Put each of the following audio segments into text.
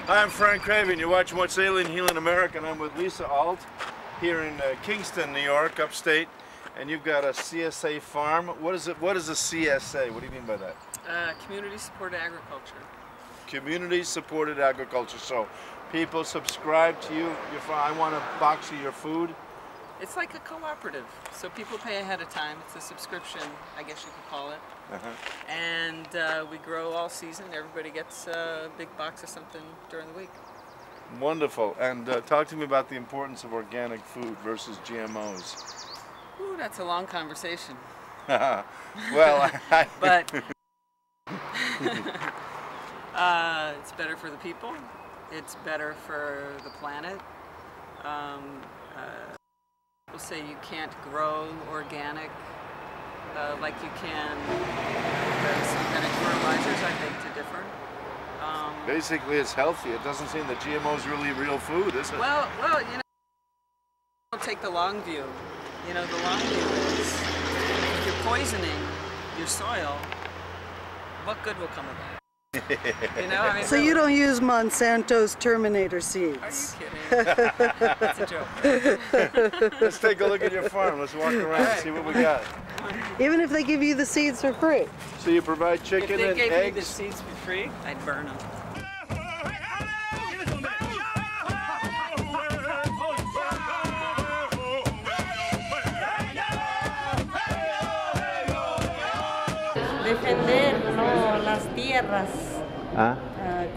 Hi, I'm Frank Craven. You're watching What's Alien Healing America, and I'm with Lisa Alt here in Kingston, New York, upstate. And you've got a CSA farm. What is it? What is a CSA? What do you mean by that? Community-supported agriculture. Community-supported agriculture. So people subscribe to you. I want a box of your food. It's like a cooperative. So people pay ahead of time. It's a subscription, I guess you could call it. And we grow all season. Everybody gets a big box of something during the week. Wonderful. And talk to me about the importance of organic food versus GMOs. Ooh, that's a long conversation. Well, but it's better for the people. It's better for the planet. People say you can't grow organic like you can synthetic fertilizers. I think to differ. Basically, it's healthy. It doesn't seem that GMO is really real food, is it? Well, you know, I'll take the long view. You know, the long view is if you're poisoning your soil, what good will come of that? You know, I mean, so really. You don't use Monsanto's Terminator seeds? Are you kidding? That's a joke. Let's take a look at your farm. Let's walk around and see what we got. Even if they give you the seeds for free? So you provide chicken and eggs? If they gave me the seeds for free, I'd burn them. Defender las tierras,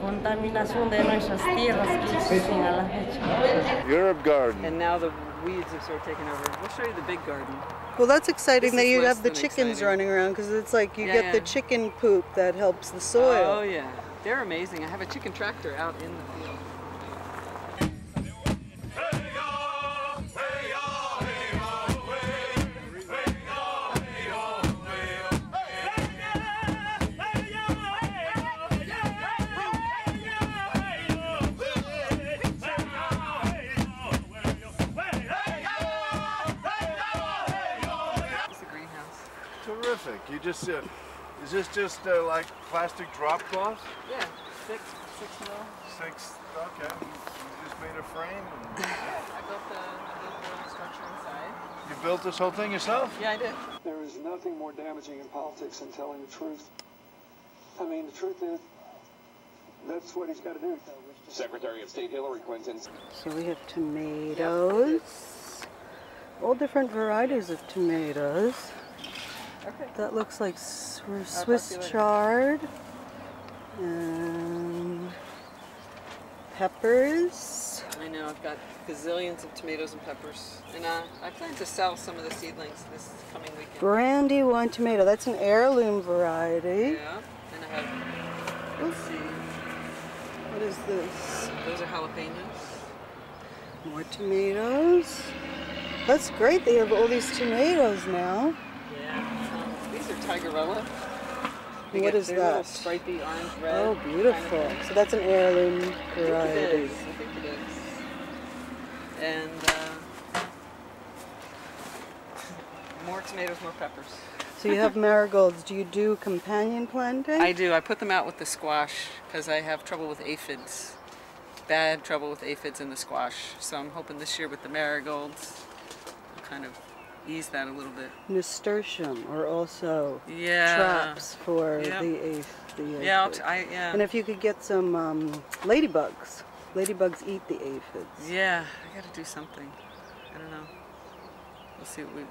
contaminación de nuestras tierras que existen a la fecha. Herb garden. And now the weeds have sort of taken over. We'll show you the big garden. Well, that's exciting that you have the chickens running around, because it's like you get the chicken poop that helps the soil. Oh yeah, they're amazing. I have a chicken tractor out in the field. Terrific. You just is this just like plastic drop cloths? Yeah, 6 mil. 6. Okay. You just made a frame. And... Yeah, I built the structure inside. You built this whole thing yourself? Yeah, I did. There is nothing more damaging in politics than telling the truth. I mean, the truth is, that's what he's got to do. Secretary of State Hillary Clinton. So we have tomatoes. All different varieties of tomatoes. Okay. That looks like Swiss chard and peppers. I know, I've got gazillions of tomatoes and peppers, and I plan to sell some of the seedlings this coming weekend. Brandywine tomato, that's an heirloom variety. Yeah, and I have, let's see. What is this? Those are jalapenos. More tomatoes. That's great, they have all these tomatoes now. Yeah. These are tigerella. What is that? Little stripy orange red. Oh, beautiful. Kind of so that's an heirloom variety. I think it is. And more tomatoes, more peppers. So you have marigolds. Do you do companion planting? I do. I put them out with the squash because I have trouble with aphids. Bad trouble with aphids in the squash. So I'm hoping this year with the marigolds, I'll kind of ease that a little bit. Nasturtium, or also traps for the aphids. Yeah. And if you could get some ladybugs. Ladybugs eat the aphids. Yeah, I got to do something. I don't know.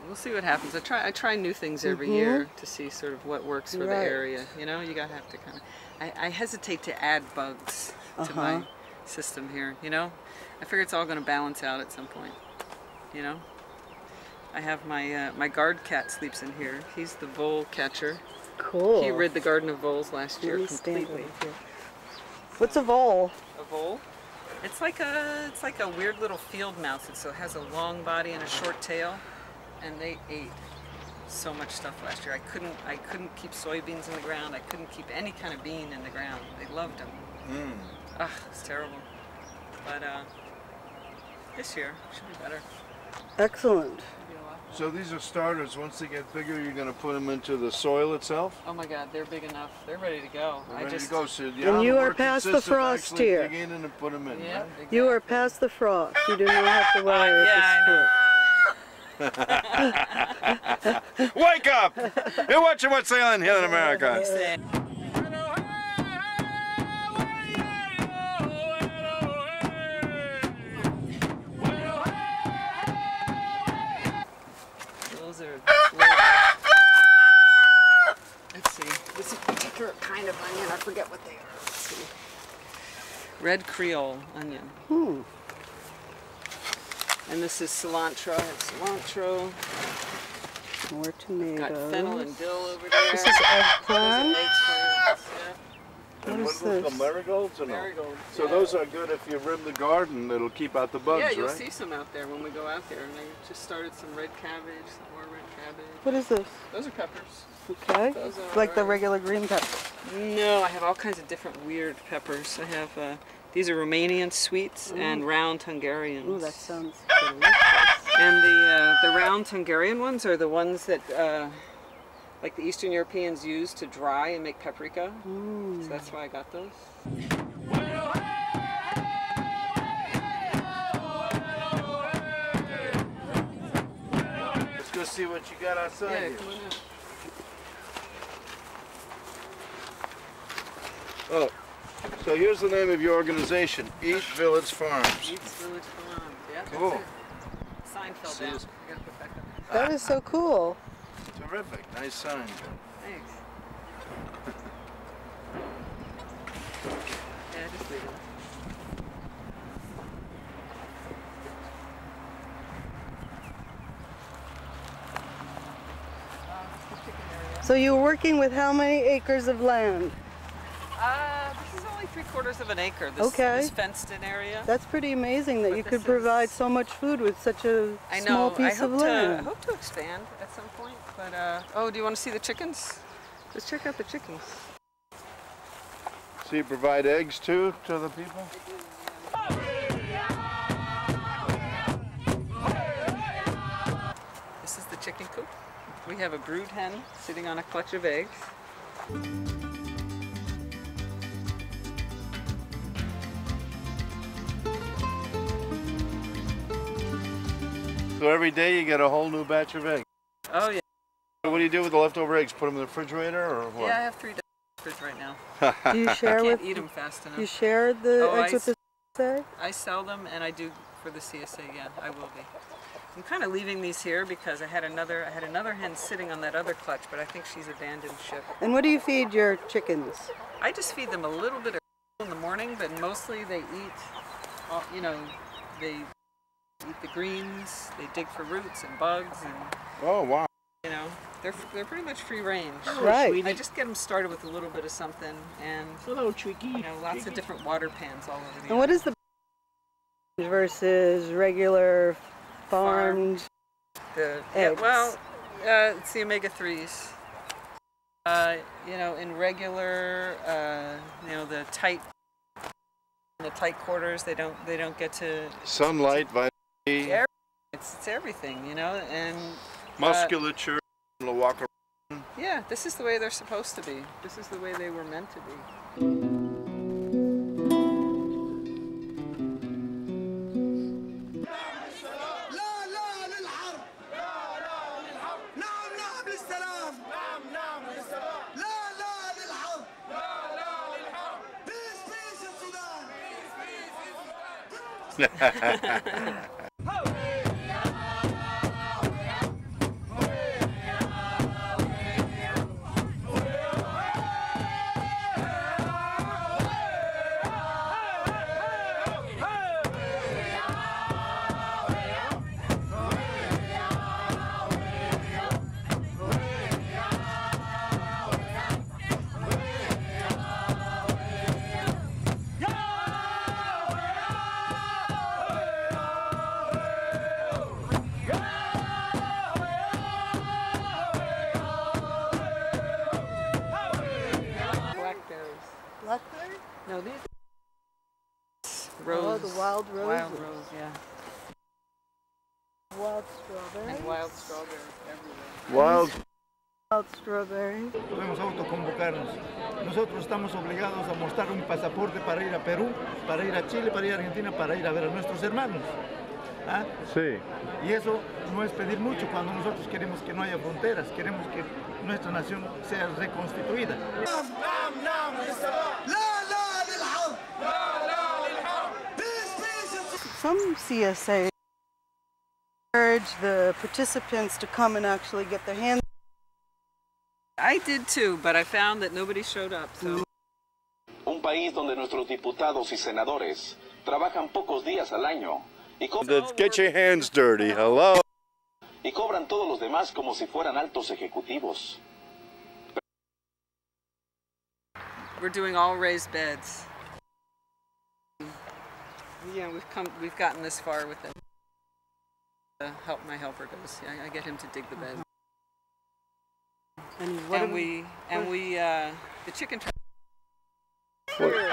We'll see what happens. I try new things every year to see sort of what works for the area. You know, you gotta have to kind of. I hesitate to add bugs to my system here. You know, I figure it's all going to balance out at some point. You know. I have my guard cat sleeps in here. He's the vole catcher. Cool. He rid the garden of voles last year completely. What's a vole? A vole? It's like a weird little field mouse. It has a long body and a short tail, and they ate so much stuff last year. I couldn't keep soybeans in the ground. I couldn't keep any kind of bean in the ground. They loved them. Ugh, it's terrible. But this year should be better. Excellent. Should be a lot So these are starters. Once they get bigger, you're going to put them into the soil itself? Oh my God, they're big enough. They're ready to go. They're ready to go. So and you are past the frost here. Dig in and put them in, Yeah, right? exactly. You are past the frost. You do not have to worry at the split. Wake up! You're watching What's Sailing Here in America. Those are. Let's see. This is a particular kind of onion. I forget what they are. Let's see. Red Creole onion. Hmm. And this is cilantro. I have cilantro. More tomatoes. Got fennel and dill over there. This is eggplant. Those are eggplants, yeah. And What is what this? the marigolds or no? Marigolds. So yeah. those are good if you rim the garden. It'll keep out the bugs, Yeah, you'll right? see some out there when we go out there. And I just started some red cabbage, some more red cabbage. What is this? Those are peppers. Okay. Those are Like the regular green pepper. No, I have all kinds of different weird peppers. I have these are Romanian sweets and round Hungarians. Ooh, that sounds delicious. And the round Hungarian ones are the ones that like the Eastern Europeans use to dry and make paprika. So that's why I got those. Let's go see what you got outside Yeah, here. come on out. Oh, so here's the name of your organization, Eat Village Farms. Eats Village Farms. Yeah, that's Cool. it. Sign fell See down. this- I gotta put back up. That is so cool. Terrific, nice sign. Thanks. Yeah, just leave it. So you were working with how many acres of land? This is only 3/4 of an acre. This, Okay. this fenced-in area. That's pretty amazing that But you this could provide is- so much food with such a I know. small piece I of hope land. I hope to expand at some point. But oh, do you want to see the chickens? Let's check out the chickens. So you provide eggs too to the people? This is the chicken coop. We have a brood hen sitting on a clutch of eggs. So every day you get a whole new batch of eggs. Oh yeah. What do you do with the leftover eggs? Put them in the refrigerator or what? Yeah, I have 3 fridge right now. Do you share I with? can't eat them fast enough. You share the Oh, eggs with the CSA? I sell them and I do for the CSA. Yeah, I will be. I'm kind of leaving these here because I had another hen sitting on that other clutch, but I think she's abandoned ship. And what do you feed your chickens? I just feed them a little bit of in the morning, but mostly they eat, you know, they eat the greens, they dig for roots and bugs, and Oh, wow. you know, they're pretty much free range. Right. I just get them started with a little bit of something, and Hello, Tricky. you know, lots of different water pans all over the. And what is the versus regular farmed? Yeah, eggs? well, it's the omega-3s. You know, in regular, you know, the tight quarters, they don't get to Sunlight, vitamin D, it's everything, you know, and musculature, will walk around. yeah, this is the way they're supposed to be. This is the way they were meant to be. Blackberry? No, these rose. Oh, the wild rose. Wild rose, yeah. wild strawberries. And wild strawberries everywhere. Wild. Wild strawberry. Podemos autoconvocarnos. Nosotros estamos obligados a mostrar un pasaporte para ir a Perú, para ir a Chile, para ir a Argentina, para ir a ver a nuestros hermanos. ¿Ah? Sí. Y eso no es pedir mucho cuando nosotros queremos que no haya fronteras, queremos que nuestra nación sea reconstituida. Some CSA encourage the participants to come and actually get their hands. I did too, but I found that nobody showed up. So. Un país donde nuestros diputados y senadores trabajan pocos días al año y Get your hands dirty. Hello. y cobran todos los demás como si fueran altos ejecutivos. We're doing all raised beds. Yeah, we've gotten this far with it. My helper does. I get him to dig the bed. And the chicken trap here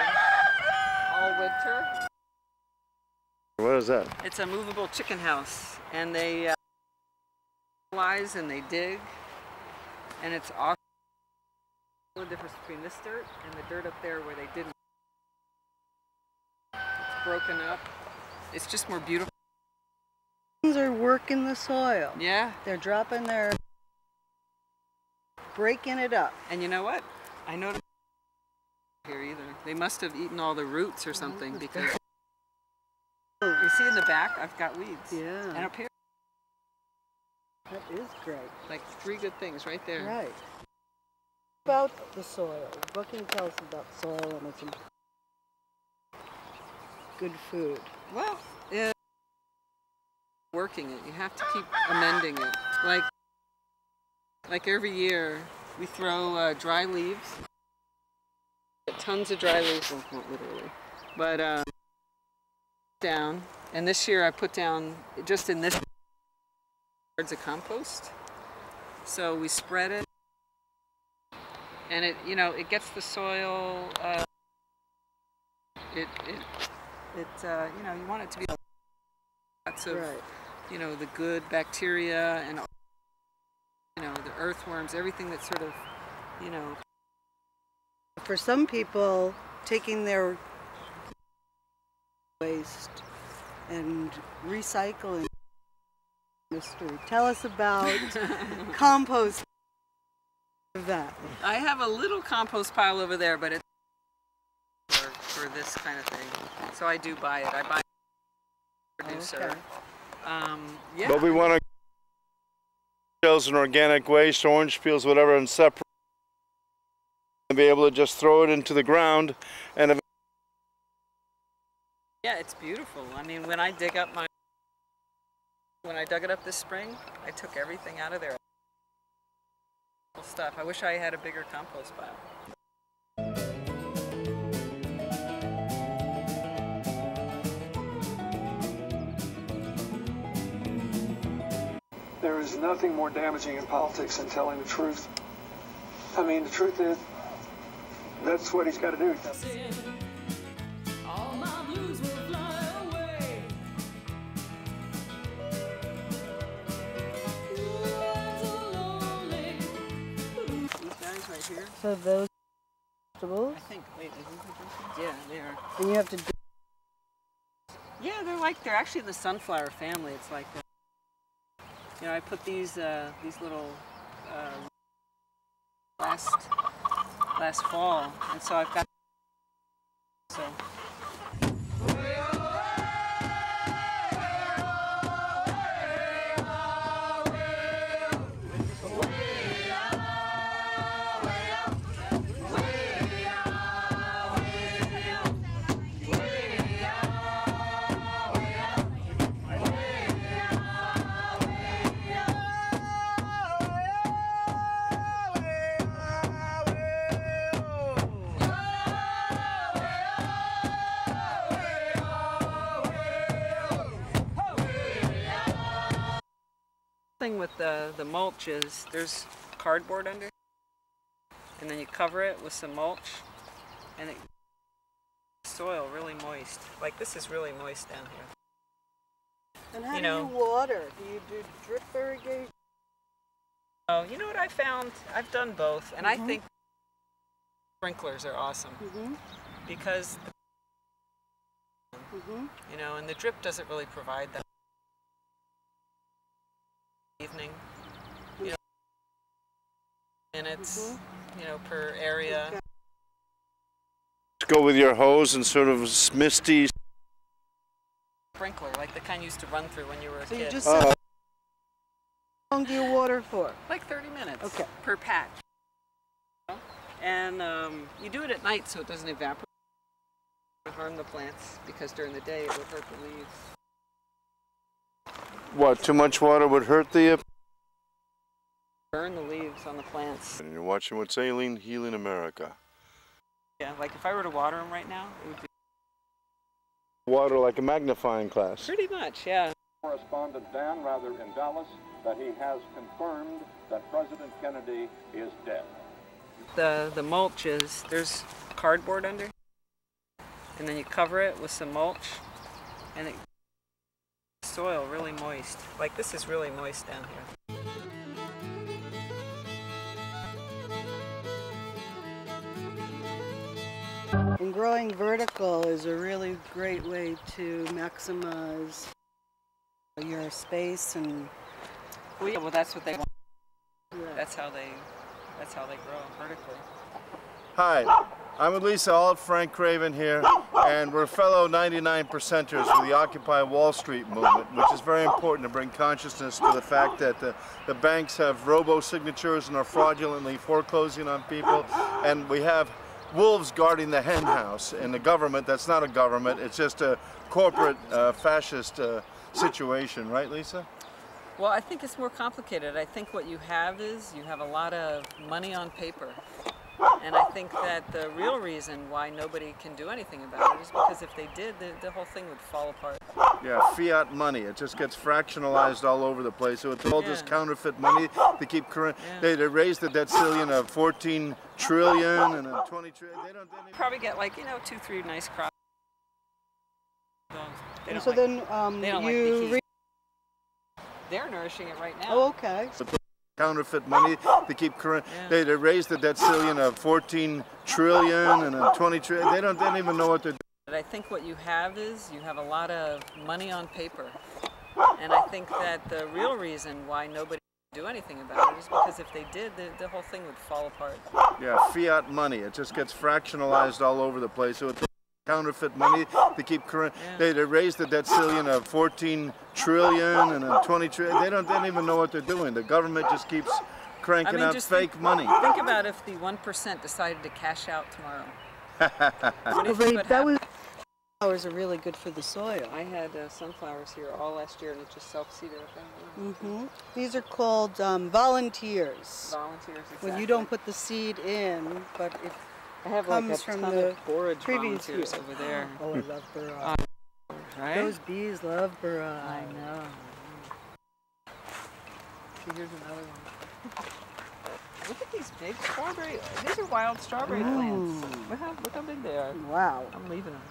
all winter. What is that? It's a movable chicken house, and they fertilize and they dig, and it's awesome. The difference between this dirt and the dirt up there where they didn't. It's broken up. It's just more beautiful. are working the soil. Yeah. They're dropping their, breaking it up. And you know what? I noticed here either. They must have eaten all the roots or something because you see in the back I've got weeds. Yeah. And up here, That is great. like 3 good things right there. Right. About the soil. What can you tell us about soil and its good food? Well, working it. You have to keep amending it. Like every year, we throw dry leaves. Tons of dry leaves, well, not literally, but down. And this year I put down, just in this, yards of compost. So we spread it, and it, you know, it gets the soil. You know, you want it to be lots of, Right. you know, the good bacteria and, you know, the earthworms, everything that's sort of, you know. For some people, taking their waste and recycling industry. Tell us about compost of that. I have a little compost pile over there, but it's for this kind of thing. So I do buy it. I buy it from a producer. Okay. Yeah. But we want to shells and organic waste, orange peels, whatever, and separate, and be able to just throw it into the ground. And Yeah, it's beautiful. I mean, when I dug it up this spring, I took everything out of there. Stuff. I wish I had a bigger compost pile. There is nothing more damaging in politics than telling the truth. I mean, the truth is, that's what he's got to do. All my blues will fly away. Ooh, I'm so lonely. These guys right here. So those vegetables, I think. Wait, are these the yeah, they are. and you have to do Yeah, they're actually in the sunflower family. It's like, you know, I put these little last fall, and so I've got so. Thing with the mulch is there's cardboard under, and then you cover it with some mulch, and it soil really moist. Like this is really moist down here. And how you do know. you water? Do you do drip irrigation? Oh, you know what I found? I've done both, and I think sprinklers are awesome because, you know, and the drip doesn't really provide that evening, you know, minutes, you know, per area. Go with your hose and sort of misty. Sprinkler, like the kind you used to run through when you were a So kid. you just how long do you water for? Like 30 minutes Okay. per patch. And you do it at night so it doesn't evaporate and harm the plants, because during the day it would hurt the leaves. What, too much water would hurt the... Burn the leaves on the plants. And you're watching What's Ailing, Healing America. Yeah, like if I were to water them right now, it would be Water like a magnifying glass. pretty much, yeah. Correspondent Dan Rather in Dallas that he has confirmed that President Kennedy is dead. The mulch is, there's cardboard under, and then you cover it with some mulch, and it soil really moist. Like this is really moist down here. And growing vertical is a really great way to maximize your space and. Well, yeah, well that's what they want. That's how they grow vertically. Hi, I'm with Lisa Alt, Frank Craven here, and we're fellow 99%ers with the Occupy Wall Street movement, which is very important to bring consciousness to the fact that the banks have robo-signatures and are fraudulently foreclosing on people, and we have wolves guarding the hen house in the government. That's not a government, it's just a corporate fascist situation, right, Lisa? Well, I think it's more complicated. I think what you have is you have a lot of money on paper. And I think that the real reason why nobody can do anything about it is because if they did, the whole thing would fall apart. Yeah, fiat money. It just gets fractionalized all over the place. So it's all just counterfeit money. They keep current. They raise the debt ceiling of 14 trillion and 20 trillion. They don't probably get like, you know, 2-3 nice crops. They don't So like, then they don't like the heat. They're nourishing it right now. Oh, okay. Counterfeit money. They keep current. They raise the debt ceiling of 14 trillion and 20 trillion. They don't even know what they're doing. I think what you have is you have a lot of money on paper. And I think that the real reason why nobody can do anything about it is because if they did, the whole thing would fall apart. Yeah, fiat money. It just gets fractionalized all over the place. So it's counterfeit money. They keep current. They raise the debt ceiling of 14 trillion and 20 trillion. They don't even know what they're doing. The government just keeps cranking out fake money. Think about if the 1% decided to cash out tomorrow. What do you think would happen? Flowers are really good for the soil. I had sunflowers here all last year, and it just self-seeded. These are called volunteers. Volunteers, exactly. When you don't put the seed in, but it I have comes like a from ton the of borage previous volunteers year. over there. Oh, I love barrage. Right? Those bees love barrage. I know. See, here's another one. Look at these big strawberry. These are wild strawberry plants. Look how big they are. Wow. I'm leaving them.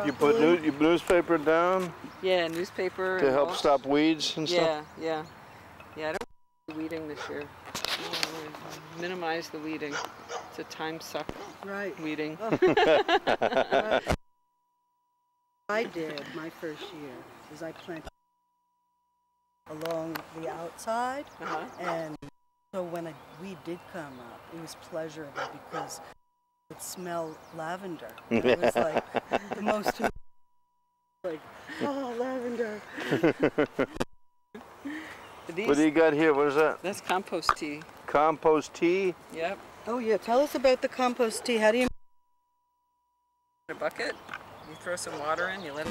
You put newspaper down? Yeah, newspaper. To help stop weeds and stuff? Yeah. Yeah, I don't want weeding this year. I want to minimize the weeding. It's a time suck. Right. Weeding. Right. I did my first year is I planted along the outside, and so when a weed did come up, it was pleasurable because it would smell lavender. It was like the most like, oh, lavender. What do you got here? What is that? That's compost tea. Compost tea? Yep. Oh yeah, tell us about the compost tea. How do you In a bucket, you throw some water in, you let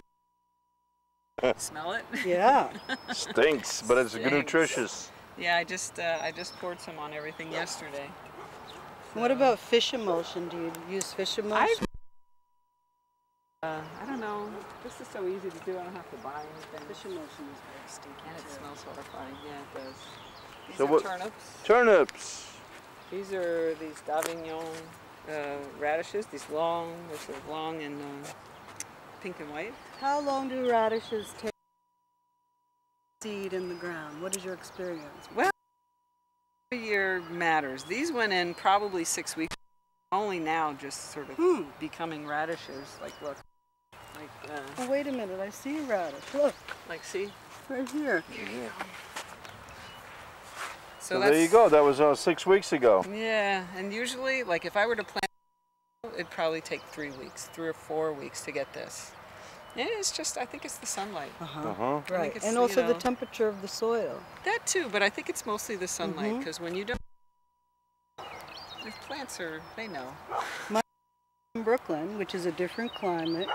it smell it. Yeah. Stinks, but it's nutritious. Yeah, I just poured some on everything yesterday. What about fish emulsion? Do you use fish emulsion? I don't know. This is so easy to do. I don't have to buy anything. Fish emulsion is very stinky. And it smells horrifying. Yeah, it does. These So are what- turnips. Turnips. These are these d'Avignon radishes. These long, they're sort of long and pink and white. How long do radishes take seed in the ground? What is your experience? Well, every year matters. These went in probably 6 weeks. Only now just sort of becoming radishes. Like, look. Like, Oh, wait a minute. I see a radish. Look, like, see? right here. So there you go. That was 6 weeks ago. Yeah, and usually, like, if I were to plant, it'd probably take 3 weeks, 3 or 4 weeks to get this. Yeah, it's just, I think it's the sunlight. Right, it's, and also you the know, temperature of the soil. That too, but I think it's mostly the sunlight, because when you don't, the plants are, they know. In Brooklyn, which is a different climate,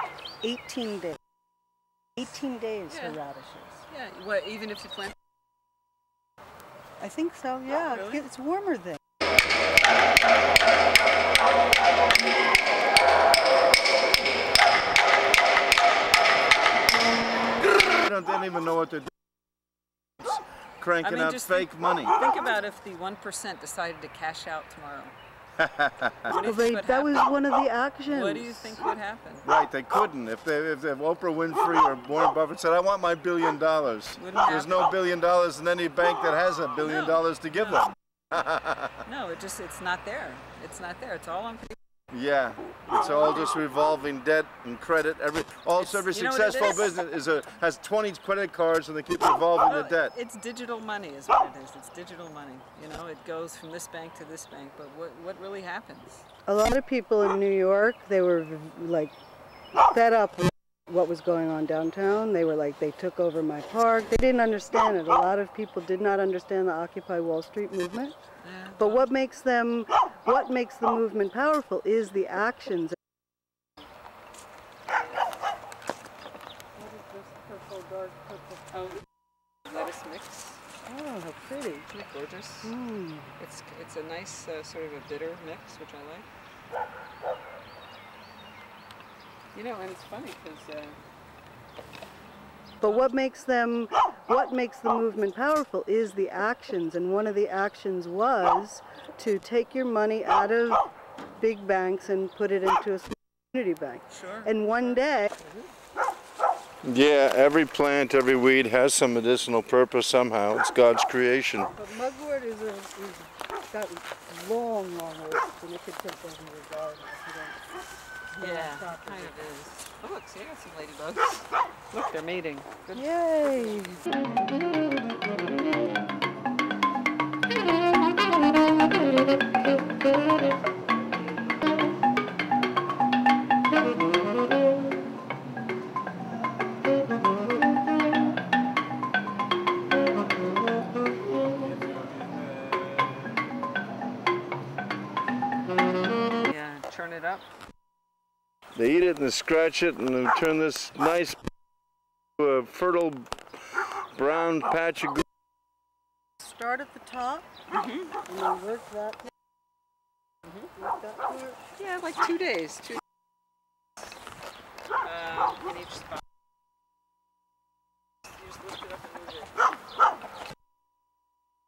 18 days. 18 days for radishes. Yeah, what, even if you plant? I think so, yeah. Really? It's warmer there. They don't even know what they're doing. Cranking out just fake money. Think about if the 1% decided to cash out tomorrow. What do you think would That was happen? one of the actions. What do you think would happen? Right, they couldn't. If Oprah Winfrey or Warren Buffett said, I want my $1 billion, there's no $1 billion in any bank that has $1 billion to give them. No, it's not there. It's not there. It's all on paper. Yeah, it's all just revolving debt and credit. Every successful business has 20 credit cards and they keep revolving the debt. It's digital money is what it is. It's digital money. You know, it goes from this bank to this bank, but what really happens? A lot of people in New York, they were like fed up with what was going on downtown. They were like, they took over my park. They didn't understand it. A lot of people did not understand the Occupy Wall Street movement. Yeah. But what makes the movement powerful is the actions. What is this purple, dark purple? Oh, lettuce mix. Oh, how pretty. Isn't it gorgeous? Mm. It's a nice sort of a bitter mix, which I like. You know, and it's funny because. But what makes the movement powerful is the actions, and one of the actions was to take your money out of big banks and put it into a community bank. Sure. And one day. Yeah, every plant, every weed has some medicinal purpose somehow. It's God's creation. But mugwort is got long roots, and it could take over your garden if you don't. Yeah, it kind of is. Oh, look, see, I got some ladybugs. Look, they're mating. Good. Yay! Yeah, churn it up. They eat it and they scratch it and they turn this nice, fertile brown patch of. Start at the top, and then work that. Work that part. Yeah, like 2 days. 2 in each spot. You just lift it up and move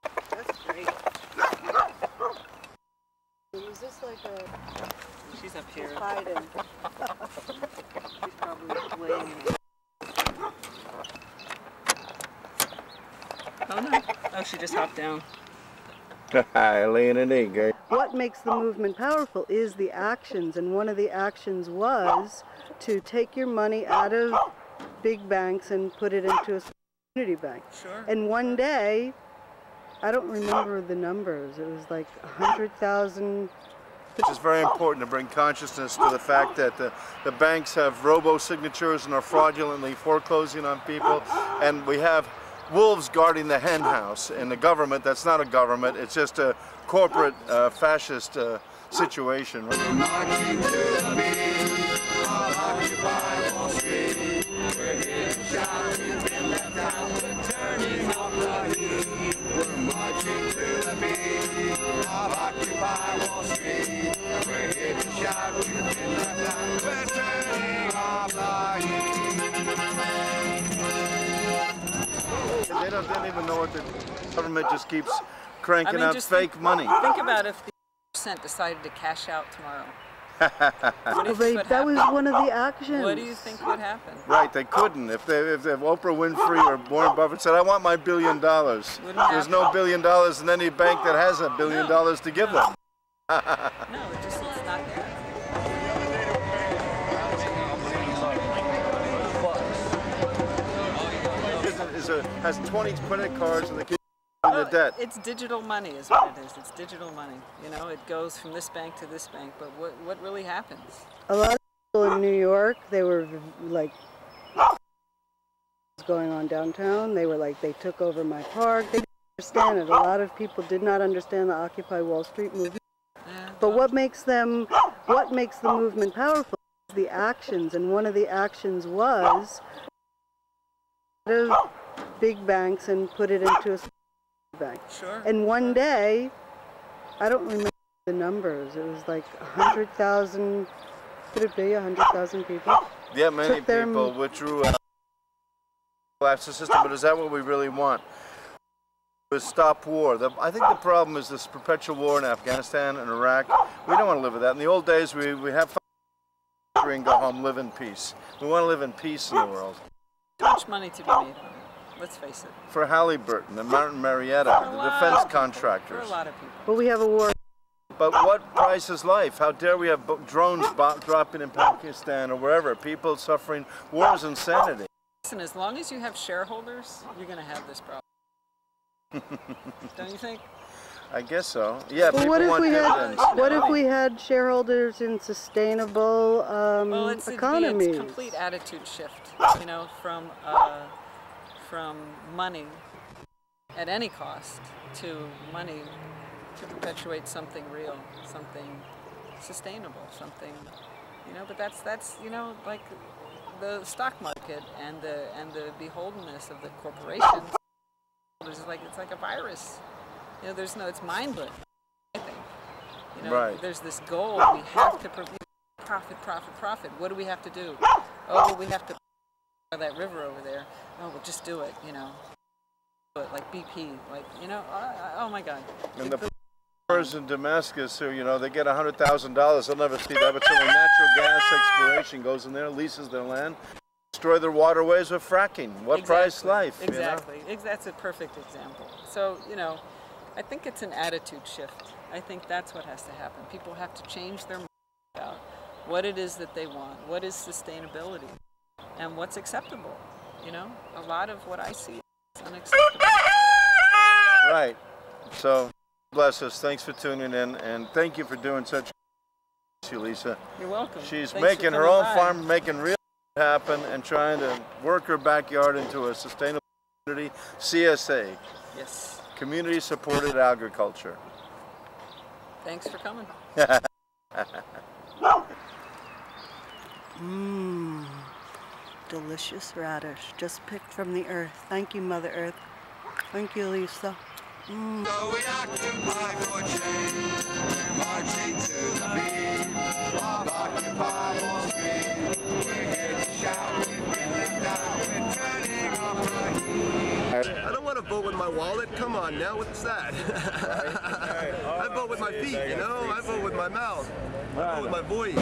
it. That's great. Was this like a She's up here. hiding? She's probably laying in it. Oh no. Oh, she just hopped down. Laying an egg, eh? What makes the movement powerful is the actions, and one of the actions was to take your money out of big banks and put it into a community bank. Sure. And one day, I don't remember the numbers, it was like 100,000. Which is very important to bring consciousness to the fact that the banks have robo-signatures and are fraudulently foreclosing on people, and we have wolves guarding the hen house in the government. That's not a government, it's just a corporate fascist situation. We're marching to the beat of Occupy Wall Street. We're here to shout, we've been left out, we're turning off the heat. We're marching to the beat of Occupy Wall Street. didn't even know what the government just keeps cranking out fake money. Think about if the percent decided to cash out tomorrow. That was one of the actions. What do you think would happen? Right, they couldn't. If Oprah Winfrey or Warren Buffett said, I want my $1 billion, there's no $1 billion in any bank that has $1 billion to give them. No, it's not there. Has 20 credit cards and the kids the debt. It's digital money is what it is. It's digital money. You know, it goes from this bank to this bank, but what really happens? A lot of people in New York, they were like going on downtown. They were like, they took over my park. They didn't understand it. A lot of people did not understand the Occupy Wall Street movement. But what makes the movement powerful is the actions, and one of the actions was big banks and put it into a bank. Sure. And one day, I don't remember the numbers. It was like 100,000. Could it be 100,000 people? Yeah, many people withdrew. Collapse the system, but is that what we really want? Stop war. I think the problem is this perpetual war in Afghanistan and Iraq. We don't want to live with that. In the old days, we have fun and go home, live in peace. We want to live in peace in the world. Too much money to be made on it. Let's face it. For Halliburton and Martin Marietta, the defense contractors. For a lot of people. But we have a war. But what price is life? How dare we have drones dropping in Pakistan or wherever? People suffering. War is insanity. Listen, as long as you have shareholders, you're going to have this problem. Don't you think? I guess so. Yeah, well, people want dividends. What if we had shareholders in sustainable economies? It's a complete attitude shift, you know, from money at any cost to money to perpetuate something real, something sustainable, something, you know. But that's you know, like the stock market and the beholdenness of the corporations. It's like a virus. You know, it's mindless. I think. You know, there's this goal. We have to profit. What do we have to do? Oh, well, we have to that river over there. Oh, we'll just do it. You know, but like BP, like you know. Oh my God. And the farmers in Damascus, who they get $100,000. They'll never see that. But so when natural gas exploration goes in there, leases their land. Destroy their waterways with fracking. What price life? Exactly. That's a perfect example. So, you know, I think it's an attitude shift. I think that's what has to happen. People have to change their mind about what it is that they want, what is sustainability, and what's acceptable. You know, a lot of what I see is unacceptable. Right. So, bless us. Thanks for tuning in, and thank you for doing such a Lisa. You're welcome. She's making her own farm, making real happen, and trying to work her backyard into a sustainable community. CSA. Yes. Community supported agriculture. Thanks for coming. Delicious radish, just picked from the earth. Thank you, Mother Earth. Thank you, Lisa. So we occupy for change, we're marching to the beat of Occupy Wall Street. We're here to shout, we're bringing down, we're turning off the heat. I don't want to vote with my wallet. Come on now, what's that? I vote with my feet, you know? I vote with my mouth. I vote with my voice.